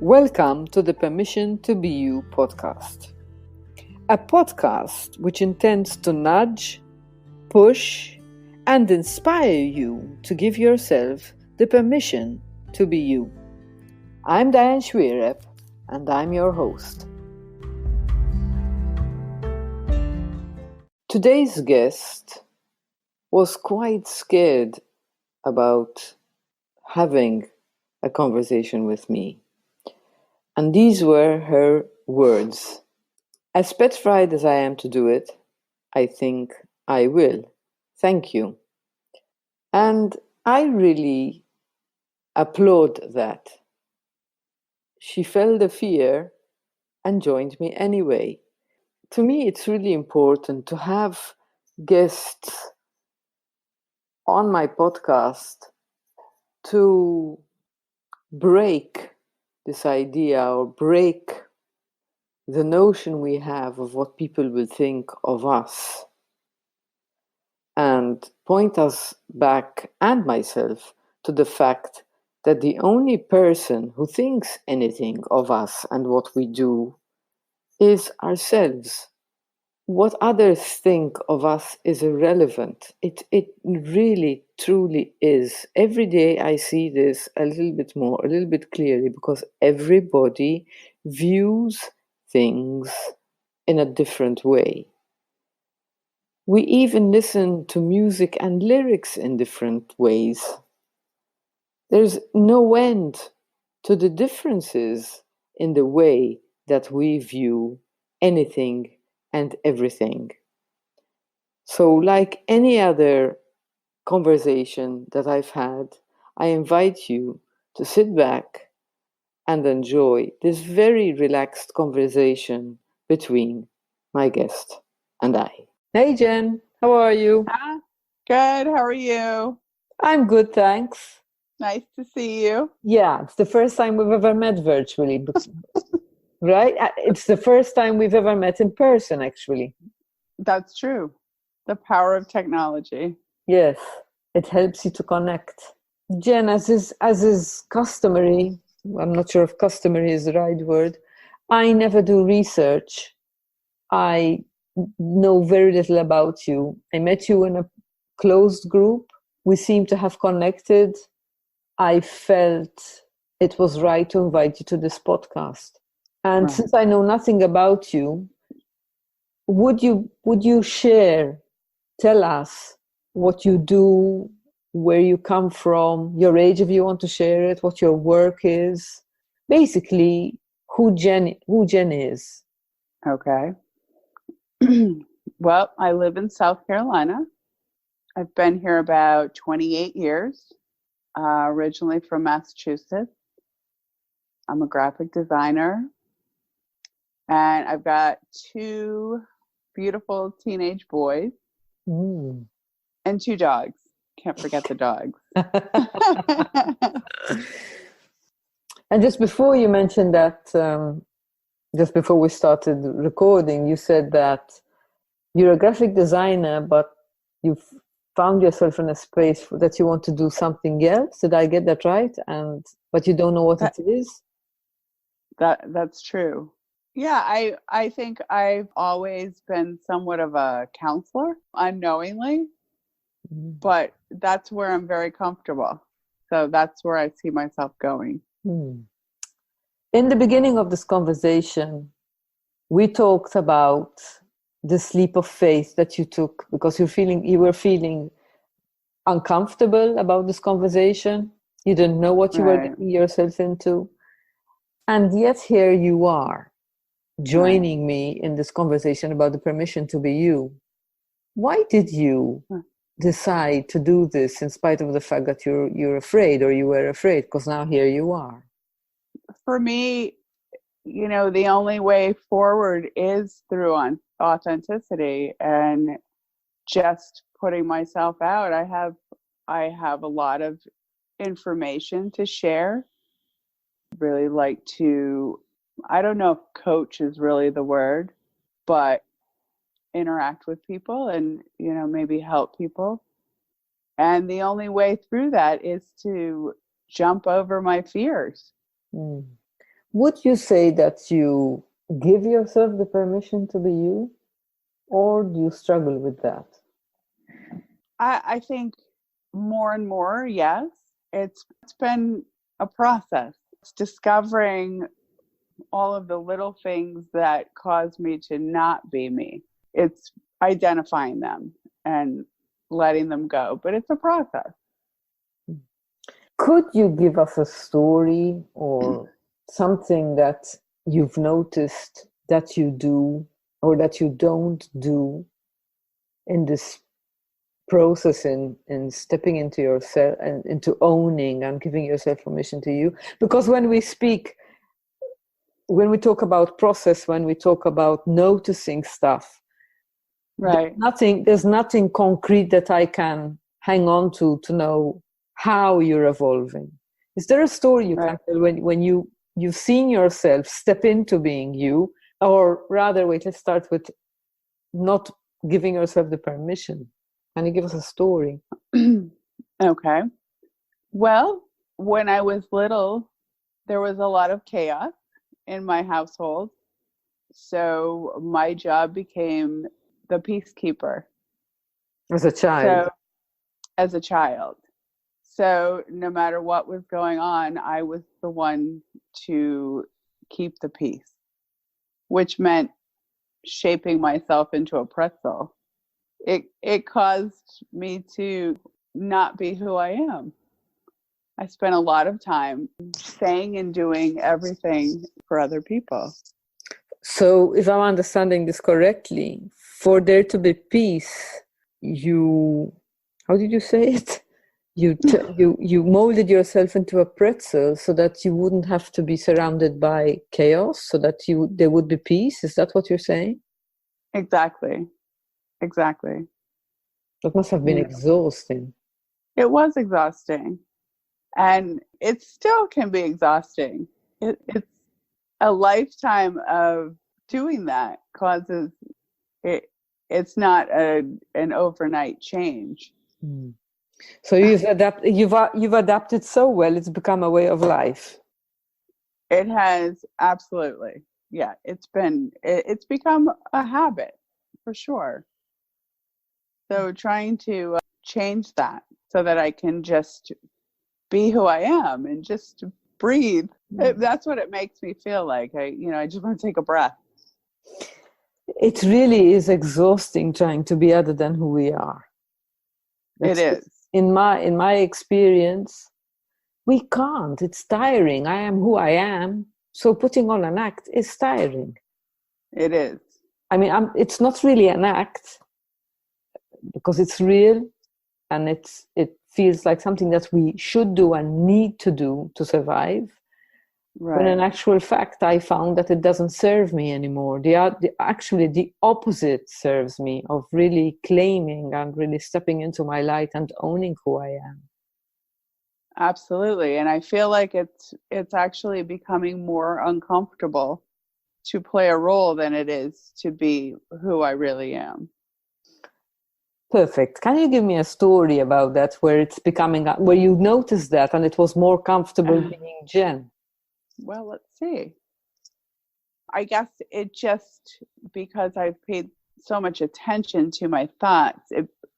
Welcome to the Permission to Be You podcast. A podcast which intends to nudge, push, and inspire you to give yourself the permission to be you. I'm Diane Schwierep, and I'm your host. Today's guest was quite scared about having a conversation with me. And these were her words. As petrified as I am to do it, I think I will. Thank you. And I really applaud that. She felt the fear and joined me anyway. To me, it's really important to have guests on my podcast to break this idea or break the notion we have of what people will think of us and point us back and myself to the fact that the only person who thinks anything of us and what we do is ourselves. What others think of us is irrelevant. It really, truly is. Every day I see this a little bit more, a little bit clearly, because everybody views things in a different way. We even listen to music and lyrics in different ways. There's no end to the differences in the way that we view anything and everything. So, like any other conversation that I've had, I invite you to sit back and enjoy this very relaxed conversation between my guest and I. Hey Jen, how are you? Good, how are you? I'm good, thanks. Nice to see you. Yeah, it's the first time we've ever met virtually, right? It's the first time we've ever met in person, actually. That's true. The power of technology. Yes, it helps you to connect. Jen, as is customary, I'm not sure if customary is the right word, I never do research. I know very little about you. I met you in a closed group. We seem to have connected. I felt it was right to invite you to this podcast. And Right. since I know nothing about you, would you tell us what you do, where you come from, your age if you want to share it, what your work is, basically who Jen is. Okay. Well, I live in South Carolina. I've been here about 28 years, originally from Massachusetts. I'm a graphic designer, and I've got two beautiful teenage boys and two dogs. Can't forget the dogs. And just before you mentioned that, just before we started recording, you said that you're a graphic designer, but you've found yourself in a space that you want to do something else. Did I get that right? But you don't know what it is? That's true. Yeah, I think I've always been somewhat of a counselor, unknowingly, but that's where I'm very comfortable. So that's where I see myself going. In the beginning of this conversation, we talked about this leap of faith that you took because you were feeling uncomfortable about this conversation. You didn't know what you were getting yourself into. And yet here you are, joining me in this conversation about the permission to be you. Why did you decide to do this in spite of the fact that you're afraid, or you were afraid? Because now here you are. For me, the only way forward is through authenticity and just putting myself out. I have a lot of information to share. Really like to, I don't know if coach is really the word, but interact with people and, maybe help people. And the only way through that is to jump over my fears. Would you say that you give yourself the permission to be you, or do you struggle with that? I think more and more, yes. It's been a process. It's discovering all of the little things that cause me to not be me. It's identifying them and letting them go, but it's a process. Could you give us a story or something that you've noticed that you do or that you don't do in this process in stepping into yourself and into owning and giving yourself permission to you? Because when we talk about process, when we talk about noticing stuff, Right. there's nothing concrete that I can hang on to know how you're evolving. Is there a story you can tell when you've seen yourself step into being you? Or rather, wait, let's start with not giving yourself the permission. Can you give us a story? Okay. Well, when I was little, there was a lot of chaos in my household. So my job became the peacekeeper. As a child. So as a child. So no matter what was going on, I was the one to keep the peace, which meant shaping myself into a pretzel. It caused me to not be who I am. I spent a lot of time saying and doing everything for other people. So if I'm understanding this correctly, for there to be peace, how did you say it? You molded yourself into a pretzel so that you wouldn't have to be surrounded by chaos, so that there would be peace. Is that what you're saying? Exactly. That must have been exhausting. It was exhausting. And it still can be exhausting. It's a lifetime of doing that causes it. It's not an overnight change. Mm. So you've adapted so well; it's become a way of life. It has, absolutely. Yeah, it's become a habit for sure. So trying to change that so that I can just be who I am and just breathe. That's what it makes me feel like. I just want to take a breath. It really is exhausting trying to be other than who we are. It is. In my experience, we can't. It's tiring. I am who I am. So putting on an act is tiring. It is. I mean, it's not really an act because it's real, and it feels like something that we should do and need to do to survive. Right. When in actual fact, I found that it doesn't serve me anymore. Actually, the opposite serves me, of really claiming and really stepping into my light and owning who I am. Absolutely. And I feel like it's actually becoming more uncomfortable to play a role than it is to be who I really am. Perfect. Can you give me a story about that, where you noticed that and it was more comfortable being Jen? Well, let's see. I guess it just, because I've paid so much attention to my thoughts,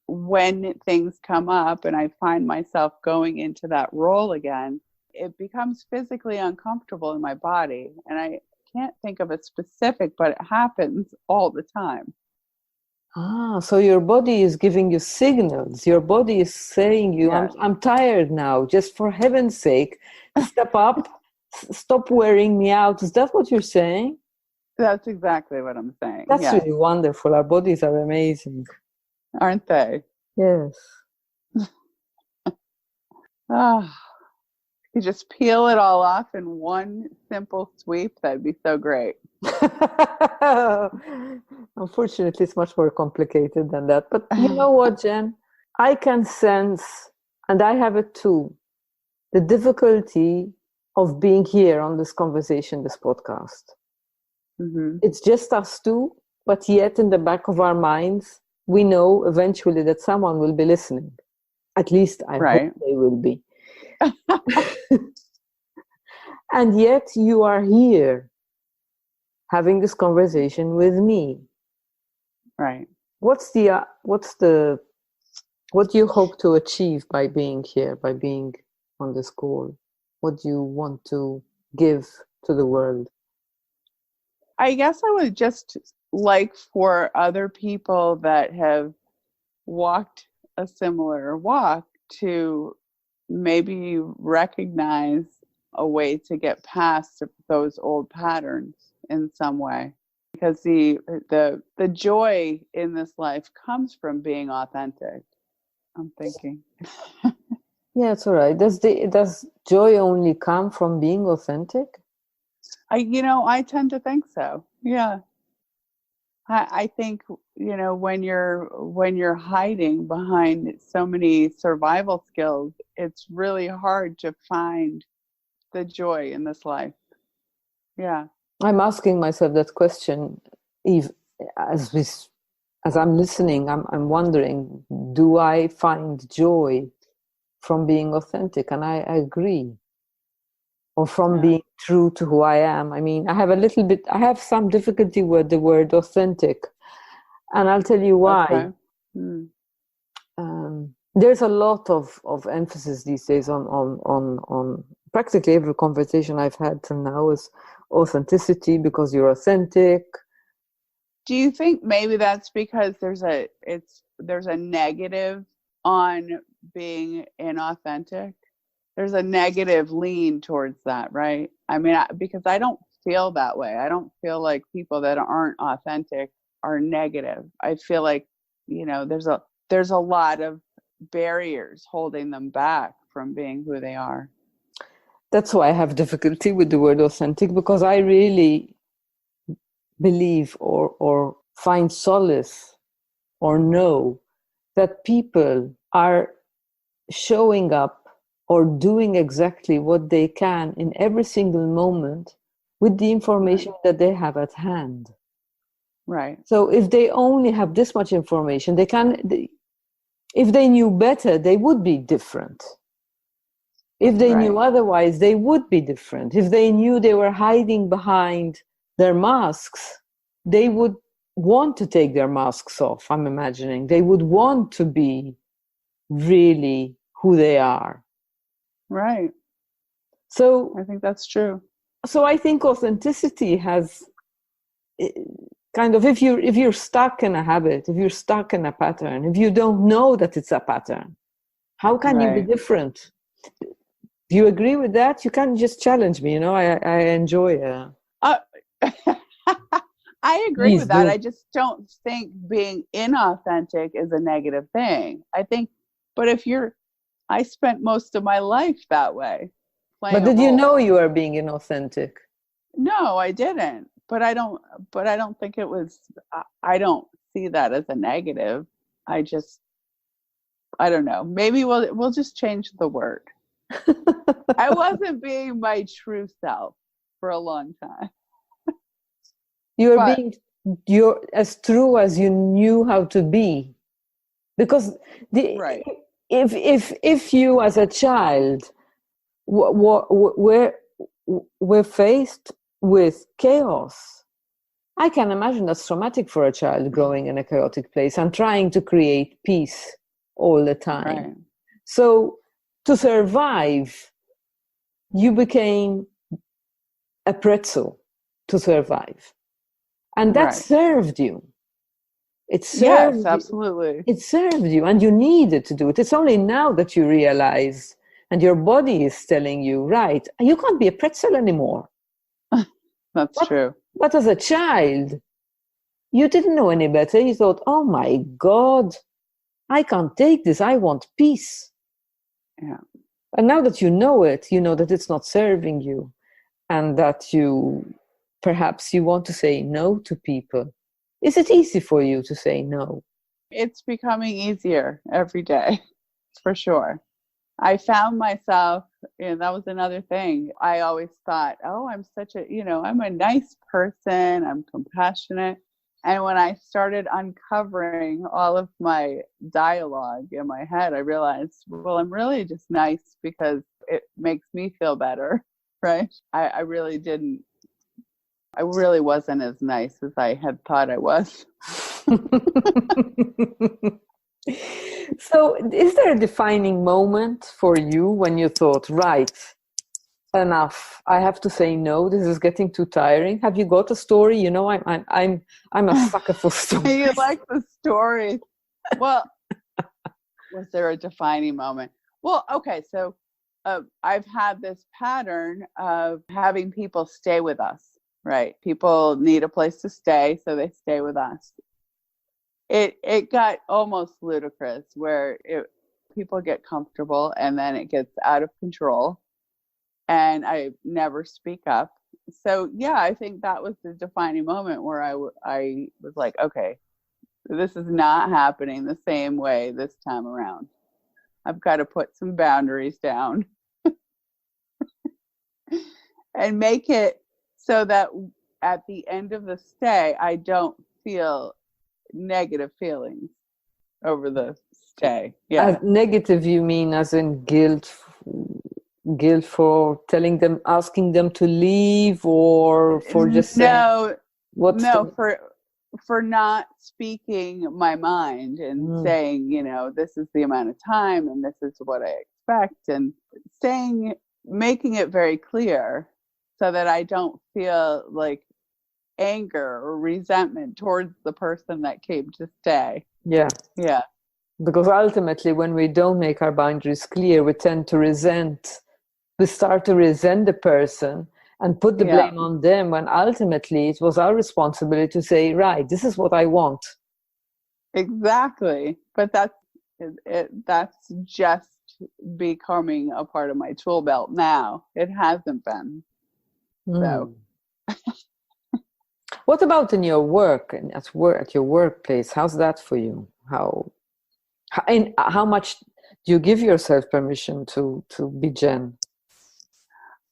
when things come up and I find myself going into that role again, it becomes physically uncomfortable in my body. And I can't think of a specific, but it happens all the time. So your body is giving you signals. Your body is saying I'm tired now. Just for heaven's sake, step up, stop wearing me out. Is that what you're saying? That's exactly what I'm saying. That's really wonderful. Our bodies are amazing. Aren't they? Yes. You just peel it all off in one simple sweep. That'd be so great. Unfortunately, it's much more complicated than that. But you know what, Jen? I can sense, and I have it too, the difficulty of being here on this conversation, this podcast. Mm-hmm. It's just us two, but yet in the back of our minds, we know eventually that someone will be listening. At least I hope they will be. And yet you are here having this conversation with me. Right. What do you hope to achieve by being here, by being on this call? What do you want to give to the world? I guess I would just like for other people that have walked a similar walk to maybe recognize a way to get past those old patterns in some way, because the joy in this life comes from being authentic, I'm thinking. Yeah, it's all right. Does joy only come from being authentic? I tend to think so. Yeah. I think, when you're hiding behind so many survival skills, it's really hard to find the joy in this life. Yeah. I'm asking myself that question, Eve, as we, as I'm listening. I'm wondering, do I find joy from being authentic? And I agree. Or from Yeah. being true to who I am. I mean, I have some difficulty with the word authentic. And I'll tell you why. Okay. Hmm. There's a lot of emphasis these days on practically every conversation I've had till now is authenticity, because you're authentic. Do you think maybe that's because there's a negative on being inauthentic? There's a negative lean towards that, right? I mean, because I don't feel that way. I don't feel like people that aren't authentic are negative. I feel like, there's a lot of barriers holding them back from being who they are. That's why I have difficulty with the word authentic, because I really believe or find solace or know that people are showing up or doing exactly what they can in every single moment with the information that they have at hand. Right. So if they only have this much information, if they knew better, they would be different. If they knew Right. otherwise, they would be different. If they knew they were hiding behind their masks, they would want to take their masks off, I'm imagining. They would want to be really who they are. Right. So, I think that's true. so I think authenticity has kind of, if you're stuck in a habit, if you're stuck in a pattern, if you don't know that it's a pattern, how can you be Right. different? Do you agree with that? You can't just challenge me. I enjoy Uh, I agree Please with that. do. I just don't think being inauthentic is a negative thing. I think, but I spent most of my life that way, But playing a did you know role. you are being inauthentic? No, I didn't. But I don't think it was, I don't see that as a negative. I just, I don't know. Maybe we'll just change the word. I wasn't being my true self for a long time. You're But being you're as true as you knew how to be. Because the right, if you as a child were faced with chaos, I can imagine that's traumatic for a child growing in a chaotic place and trying to create peace all the time. right, So to survive, you became a pretzel to survive. And that right. served you. It Yes, served you. absolutely. It served you, and you needed to do it. It's only now that you realize, and your body is telling you, right, you can't be a pretzel anymore. That's But, true. but as a child, you didn't know any better. You thought, oh my God, I can't take this. I want peace. Yeah. And now that you know it, you know that it's not serving you, and that perhaps you want to say no to people. Is it easy for you to say no? It's becoming easier every day, for sure. I found myself, and that was another thing. I always thought, oh, I'm a nice person, I'm compassionate. And when I started uncovering all of my dialogue in my head, I realized, well, I'm really just nice because it makes me feel better. right? I really didn't. I really wasn't as nice as I had thought I was. So, is there a defining moment for you when you thought, right, enough? I have to say no. This is getting too tiring. Have you got a story? You know, I'm a sucker for You stories. like the stories. Well, was there a defining moment? Well, okay, so I've had this pattern of having people stay with us, right? People need a place to stay, so they stay with us. It got almost ludicrous where people get comfortable and then it gets out of control, and I never speak up. So yeah, I think that was the defining moment where I was like, okay, this is not happening the same way this time around. I've got to put some boundaries down and make it so that at the end of the stay, I don't feel negative feelings over the stay. As Yeah. negative, you mean as in guilt for telling them, asking them to leave, or for just saying No, what's no, the for not speaking my mind and Mm, saying, this is the amount of time and this is what I expect, and saying, making it very clear so that I don't feel like anger or resentment towards the person that came to stay. yeah, Yeah. because ultimately when we don't make our boundaries clear, we tend to we start to resent the person and put the Yeah. blame on them, when ultimately it was our responsibility to say, right, this is what I want. Exactly. But that's just becoming a part of my tool belt now. It hasn't been. So Mm. What about in your work and at your workplace? How's that for you? And how much do you give yourself permission to be Jen?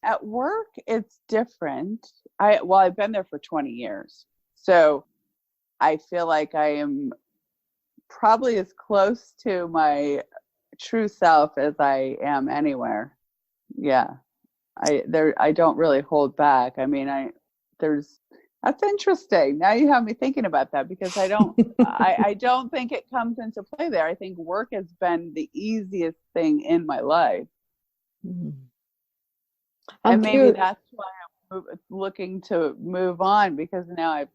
at work it's different. I've been there for 20 years. So I feel like I am probably as close to my true self as I am anywhere. Yeah. I don't really hold back. I mean, there's that's interesting. Now you have me thinking about that, because I don't think it comes into play there. I think work has been the easiest thing in my life. Mm. I'm And maybe curious. that's why I'm looking to move on, because now I've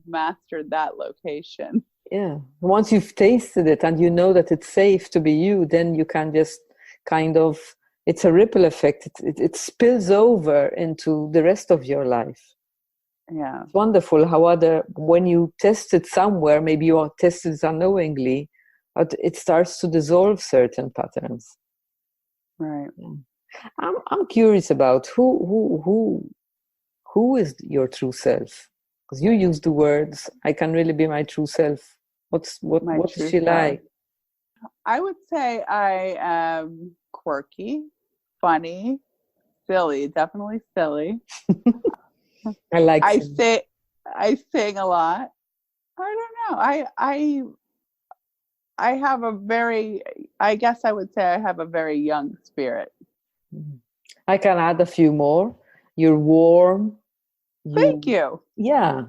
mastered that location. Yeah. Once you've tasted it and you know that it's safe to be you, then you can just kind of, it's a ripple effect. It spills over into the rest of your life. Yeah. It's wonderful how when you test it somewhere, maybe you are tested unknowingly, but it starts to dissolve certain patterns. Right. Yeah. I'm curious about who is your true self? Because you use the words, I can really be my true self. My What is true she self. like? I would say I am quirky, funny, silly, definitely silly. I like I him. say I sing a lot. I don't know. I have a very, I guess I would say I have a very young spirit. Mm. I can add a few more. You're warm. Thank You, you. yeah,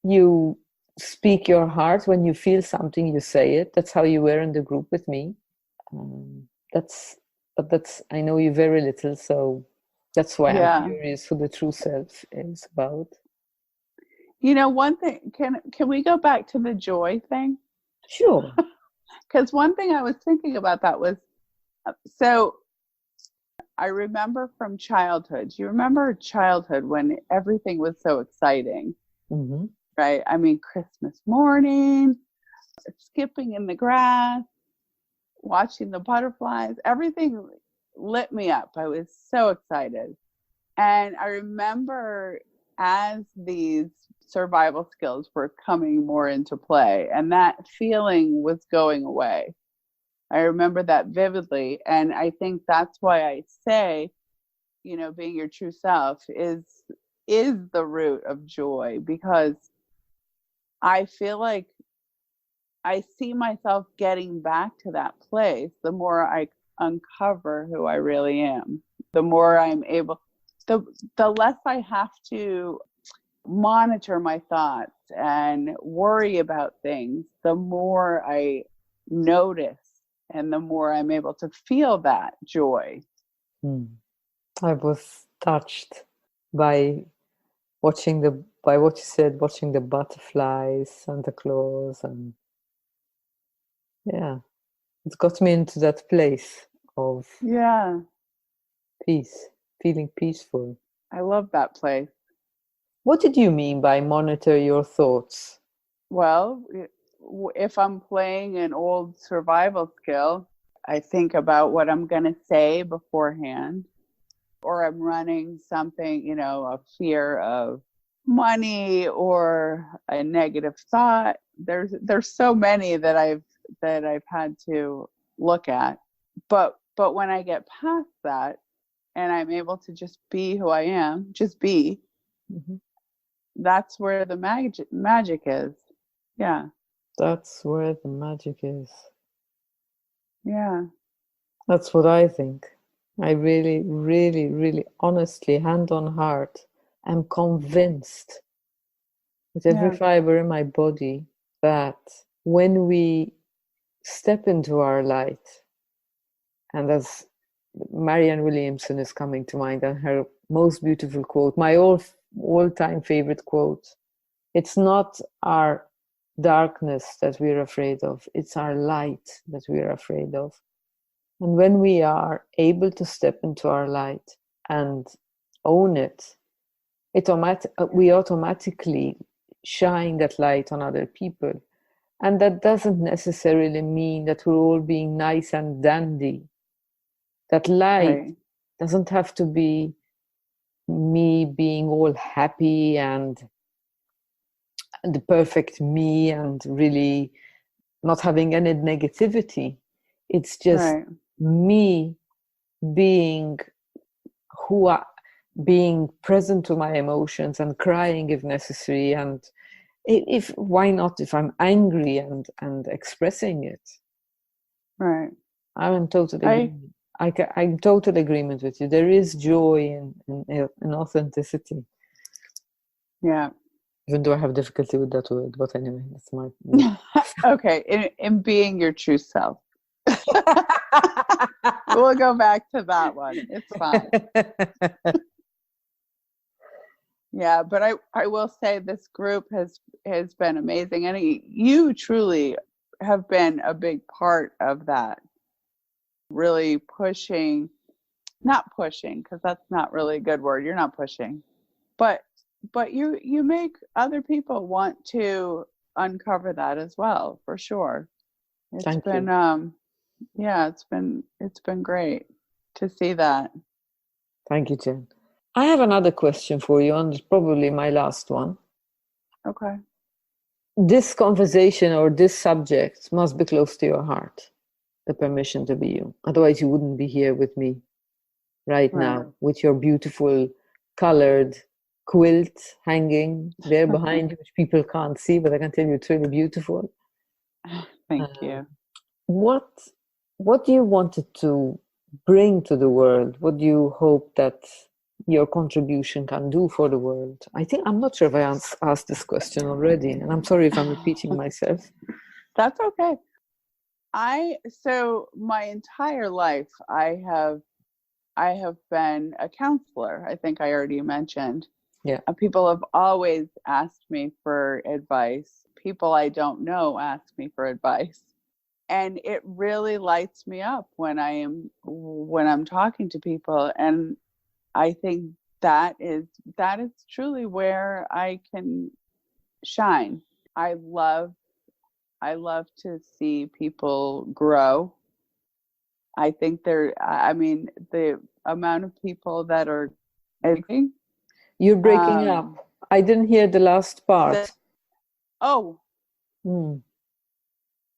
you speak your heart. When you feel something, you say it. That's how you were in the group with me. Um, that's, but I know you very little, so that's why I'm Yeah. curious who the true self is about. One thing, can we go back to the joy thing? Sure. Because one thing I was thinking about that was, so I remember from childhood. You remember childhood when everything was so exciting, Mm-hmm. right? I mean, Christmas morning, skipping in the grass, watching the butterflies, everything lit me up. I was so excited. And I remember as these survival skills were coming more into play and that feeling was going away. I remember that vividly. And I think that's why I say, being your true self is the root of joy, because I feel like I see myself getting back to that place the more I uncover who I really am, the more I'm able, the less I have to monitor my thoughts and worry about things, the more I notice and the more I'm able to feel that joy. I was touched by by what you said, watching the butterflies, Santa Claus, and yeah, it got me into that place of Yeah, peace, feeling peaceful. I love that place. What did you mean by monitor your thoughts? Well, if I'm playing an old survival skill, I think about what I'm going to say beforehand, or I'm running something, a fear of money or a negative thought. There's so many that I've had to look at. But when I get past that and I'm able to just be who I am, just be, Mm-hmm. that's where the magic is. Yeah. That's where the magic is. Yeah. That's what I think. I really, really, really, honestly, hand on heart, am convinced with every Yeah. fiber in my body that when we step into our light, and as Marianne Williamson is coming to mind, and her most beautiful quote, my all-time favorite quote, it's not our darkness that we're afraid of, it's our light that we're afraid of. And when we are able to step into our light and own it, we automatically shine that light on other people. And that doesn't necessarily mean that we're all being nice and dandy. That light Right. doesn't have to be me being all happy and the perfect me and really not having any negativity. It's just Right. me being being present to my emotions and crying if necessary, and if why not, if I'm angry and expressing it. Right. I'm in total I agreement. I'm total agreement with you. There is joy in authenticity, Yeah. even though I have difficulty with that word. But anyway, that's my. Okay. In being your true self. We'll go back to that one. It's fine. Yeah, but I will say this group has been amazing, and you truly have been a big part of that. Really pushing, not pushing, because that's not really a good word. You're not pushing, but you make other people want to uncover that as well, for sure. It's Thank been you. yeah, it's been great to see that. Thank you, Jen. I have another question for you, and it's probably my last one. Okay. This conversation or this subject must be close to your heart, the permission to be you. Otherwise, you wouldn't be here with me right Right. now with your beautiful colored quilt hanging there behind you, which people can't see, but I can tell you it's really beautiful. Thank Um, you. what do you wanted to bring to the world? What do you hope that your contribution can do for the world? I think I'm not sure if I asked this question already, and I'm sorry if I'm repeating myself. That's okay. So my entire life I have been a counselor. I think I already mentioned. Yeah. People have always asked me for advice. People I don't know ask me for advice. And it really lights me up when I'm talking to people, and I think that is truly where I can shine. I love to see people grow. I think the amount of people that are educating. You're breaking Um, up. I didn't hear the last the, part. oh, Hmm.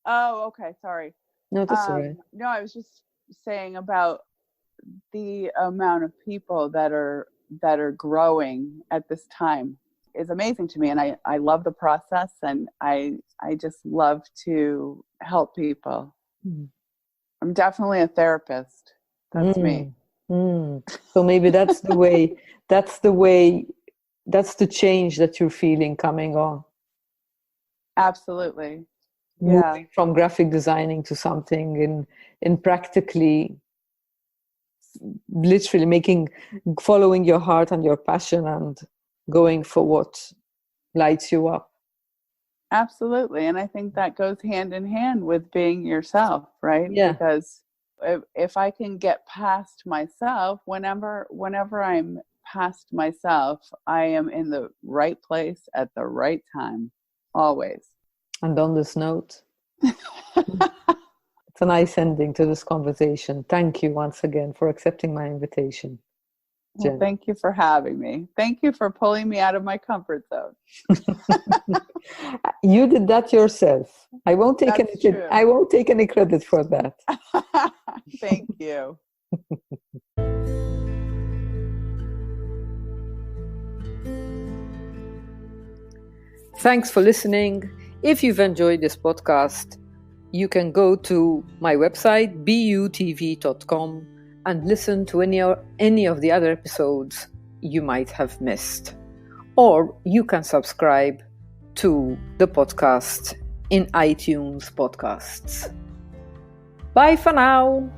okay, sorry. No, that's all right. No, I was just saying about the amount of people that are growing at this time is amazing to me, and I love the process, and I just love to help people. Hmm. I'm definitely a therapist. That's me. Mm. So maybe that's the way, that's the change that you're feeling coming on. Absolutely. Moving Yeah. from graphic designing to something in practically, literally following your heart and your passion and going for what lights you up. Absolutely. And I think that goes hand in hand with being yourself, right? Yeah. Because if I can get past myself, whenever I'm past myself, I am in the right place at the right time, always. And on this note, it's a nice ending to this conversation. Thank you once again for accepting my invitation, Well, Jen. thank you for having me. Thank you for pulling me out of my comfort zone. You did that yourself. I won't take That's any. true. I won't take any credit for that. Thank you. Thanks for listening. If you've enjoyed this podcast, you can go to my website, butv.com, and listen to any of the other episodes you might have missed. Or you can subscribe to the podcast in iTunes podcasts. Bye for now.